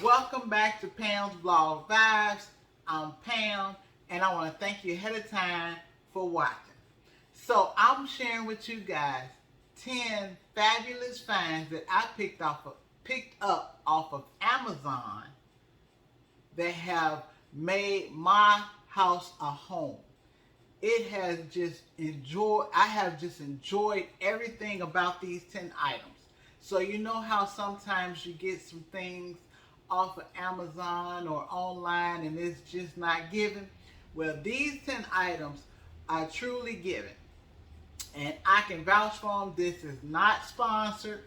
Welcome back to Pam's Vlog Vibes. I'm Pam, and I want to thank you ahead of time for watching. So I'm sharing with you guys 10 fabulous finds that I picked up off of Amazon that have made my house a home. I have just enjoyed everything about these 10 items. So you know how sometimes you get some things off of Amazon or online and it's just not given? Well, these 10 items are truly given. And I can vouch for them. This is not sponsored.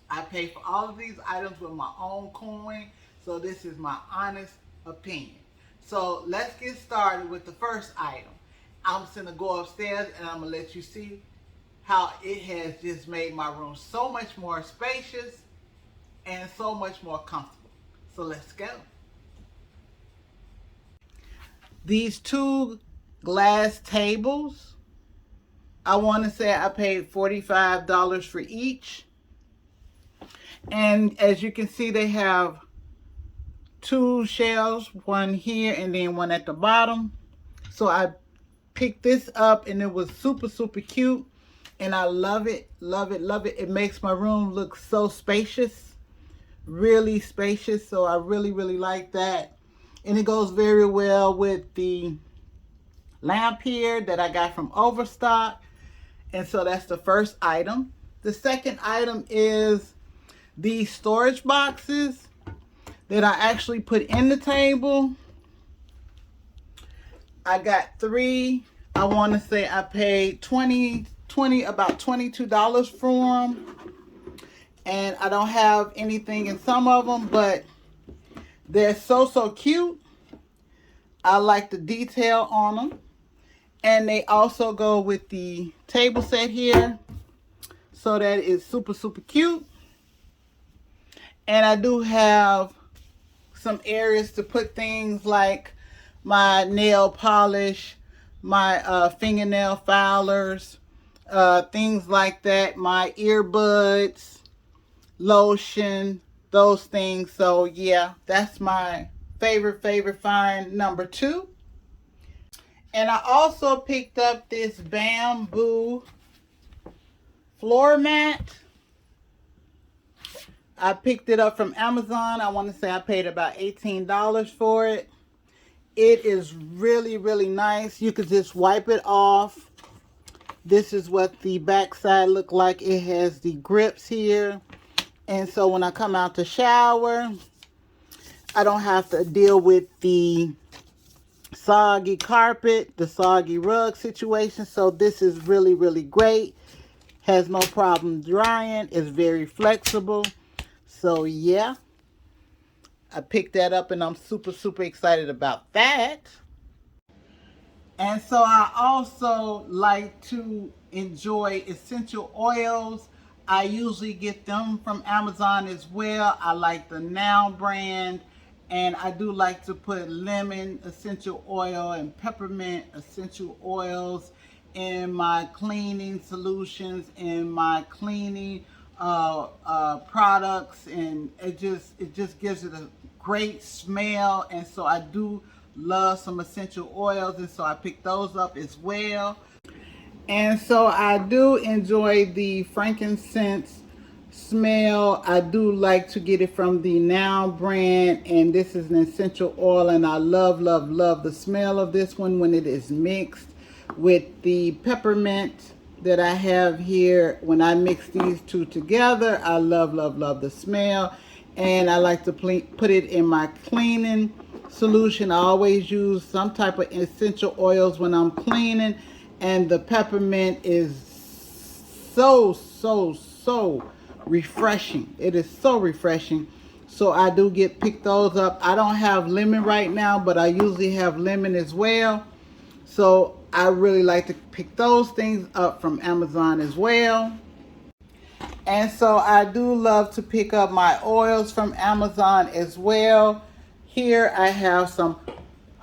I pay for all of these items with my own coin. So this is my honest opinion. So let's get started with the first item. I'm just going to go upstairs and I'm going to let you see how it has just made my room so much more spacious and so much more comfortable. So let's go. These two glass tables, I want to say I paid $45 for each. And as you can see, they have two shelves, one here and then one at the bottom. So I picked this up and it was super cute. And I love it, love it, love it. It makes my room look so spacious, really spacious. So I really like that. And it goes very well with the lamp here that I got from Overstock. And so that's the first item. The second item is these storage boxes that I actually put in the table. I got three. I want to say I paid about $22 for them. And I don't have anything in some of them, but they're so cute. I like the detail on them. And they also go with the table set here. So that is super cute. And I do have some areas to put things like my nail polish, my fingernail filers, things like that, my earbuds, lotion, those things. So yeah, that's my favorite find number 2. And I also picked up this bamboo floor mat. I picked it up from Amazon. I want to say I paid about $18 for it. It is really nice. You could just wipe it off. This is what the back side look like. It has the grips here. And so when I come out to shower, I don't have to deal with the soggy carpet, the soggy rug situation. So this is really great. Has no problem drying. It's very flexible. So yeah, I picked that up and I'm super excited about that. And so I also like to enjoy essential oils. I usually get them from Amazon as well. I like the Now brand, and I do like to put lemon essential oil and peppermint essential oils in my cleaning solutions, in my cleaning products, and it just gives it a great smell. And so I do love some essential oils, and so I picked those up as well. And so I do enjoy the frankincense smell. I do like to get it from the Now brand, and this is an essential oil, and I love the smell of this one when it is mixed with the peppermint that I have here. When I mix these two together, I love the smell, and I like to put it in my cleaning solution. I always use some type of essential oils when I'm cleaning, and the peppermint is so refreshing. It is so refreshing. So I do pick those up. I don't have lemon right now, but I usually have lemon as well. So I really like to pick those things up from Amazon as well. And so I do love to pick up my oils from Amazon as well. Here I have some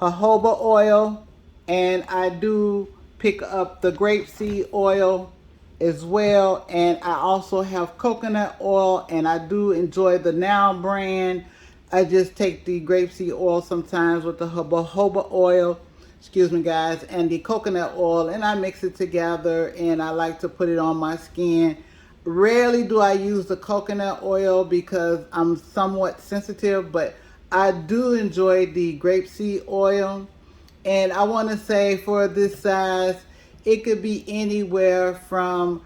jojoba oil, and I do pick up the grapeseed oil as well. And I also have coconut oil, and I do enjoy the Now brand. I just take the grapeseed oil sometimes with the jojoba oil, excuse me guys, and the coconut oil, and I mix it together and I like to put it on my skin. Rarely do I use the coconut oil because I'm somewhat sensitive, but I do enjoy the grapeseed oil. And I want to say for this size, it could be anywhere from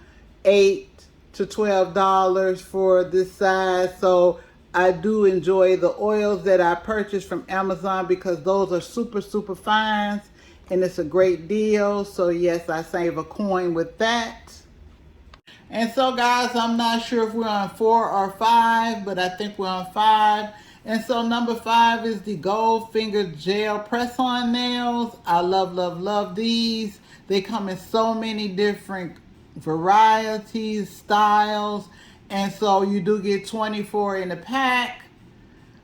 $8 to $12 for this size. So I do enjoy the oils that I purchased from Amazon because those are super fines and it's a great deal. So yes, I save a coin with that. And so guys, I'm not sure if we're on 4 or 5, but I think we're on 5. And so number 5 is the Goldfinger Gel Press-On Nails. I love these. They come in so many different varieties, styles. And so you do get 24 in a pack.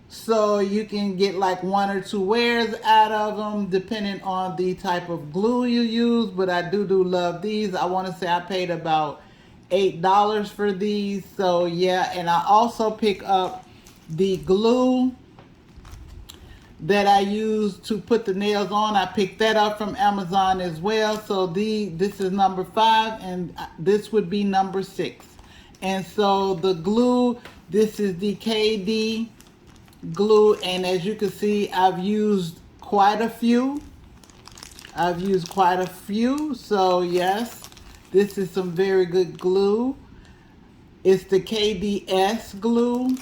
So you can get like 1 or 2 wears out of them depending on the type of glue you use. But I do love these. I want to say I paid about $8 for these. So yeah, and I also pick up the glue that I use to put the nails on. I picked that up from Amazon as well. So this is number 5 and this would be number 6. And so the glue, this is the KD glue, and as you can see, I've used quite a few. So yes, this is some very good glue. It's the KDS glue,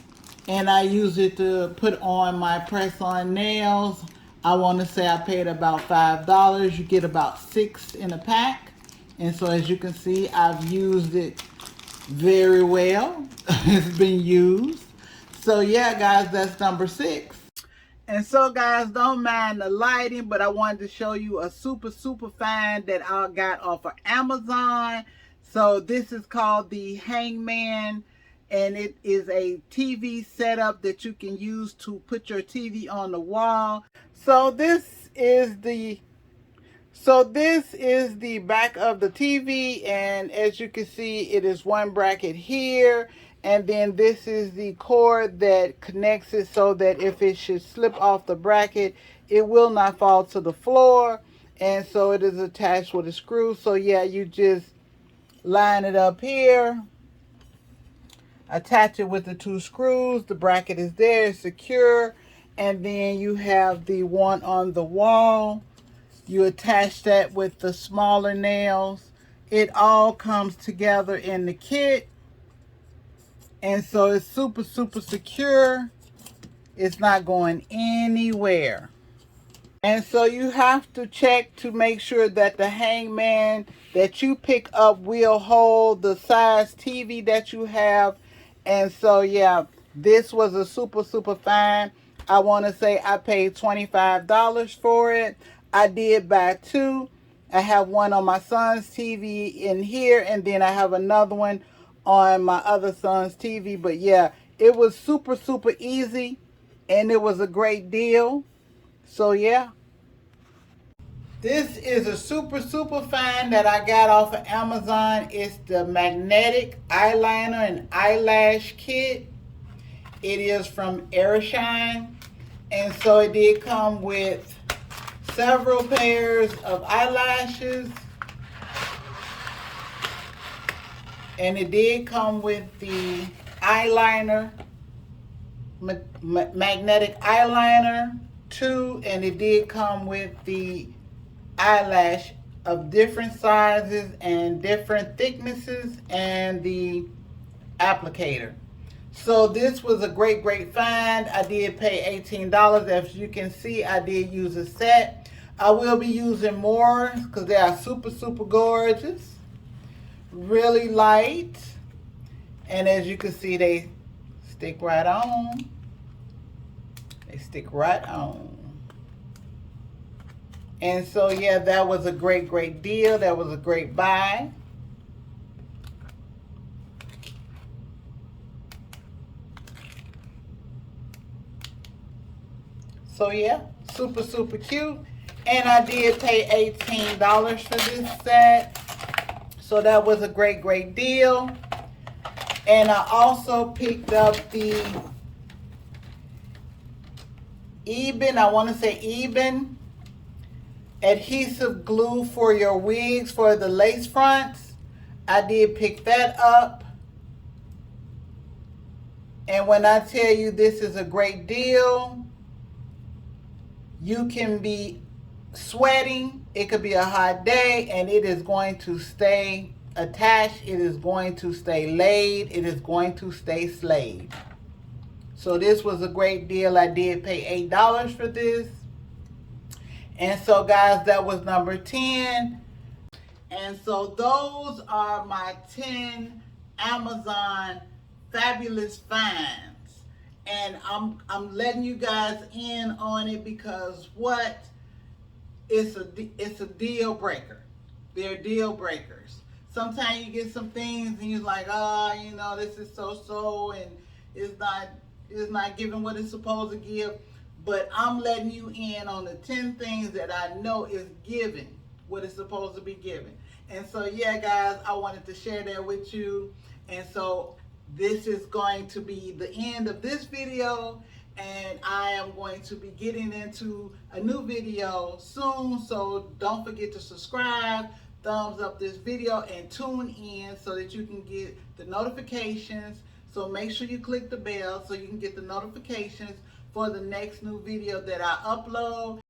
and I use it to put on my press-on nails. I want to say I paid about $5. You get about 6 in a pack. And so as you can see, I've used it very well. It's been used. So yeah, guys, that's number 6. And so guys, don't mind the lighting, but I wanted to show you a super find that I got off of Amazon. So this is called the Hangman, and it is a TV setup that you can use to put your TV on the wall. So this is the back of the TV, and as you can see, it is one bracket here, and then this is the cord that connects it so that if it should slip off the bracket, it will not fall to the floor. And so it is attached with a screw. So yeah, you just line it up here, attach it with the 2 screws. The bracket is there, it's secure, and then you have the one on the wall. You attach that with the smaller nails. It all comes together in the kit. And so it's super secure. It's not going anywhere. And so you have to check to make sure that the Hangman that you pick up will hold the size TV that you have. And so yeah, this was a super fine. I want to say I paid $25 for it. I did buy 2. I have one on my son's TV in here, and then I have another one on my other son's TV. But yeah, it was super easy, and it was a great deal. So yeah, this is a super find that I got off of Amazon. It's the magnetic eyeliner and eyelash kit. It is from Airshine, and so it did come with several pairs of eyelashes, and it did come with the eyeliner, magnetic eyeliner too, and it did come with the eyelash of different sizes and different thicknesses and the applicator. So this was a great find. I did pay $18. As you can see, I did use a set. I will be using more because they are super gorgeous. Really light. And as you can see, they stick right on. They stick right on. And so yeah, that was a great deal. That was a great buy. So yeah, super cute. And I did pay $18 for this set. So that was a great deal. And I also picked up the Eben, I want to say Eben adhesive glue for your wigs for the lace fronts. I did pick that up. And when I tell you this is a great deal, you can be sweating. It could be a hot day and it is going to stay attached. It is going to stay laid. It is going to stay slayed. So this was a great deal. I did pay $8 for this. And so guys, that was number 10. And so those are my 10 Amazon fabulous finds. And I'm letting you guys in on it because what? It's a deal breaker. They're deal breakers. Sometimes you get some things and you're like, oh, you know, this is so and it's not giving what it's supposed to give. But I'm letting you in on the 10 things that I know is giving what it's supposed to be giving. And so yeah, guys, I wanted to share that with you. And so this is going to be the end of this video, and I am going to be getting into a new video soon. So don't forget to subscribe, thumbs up this video, and tune in so that you can get the notifications. So make sure you click the bell so you can get the notifications for the next new video that I upload.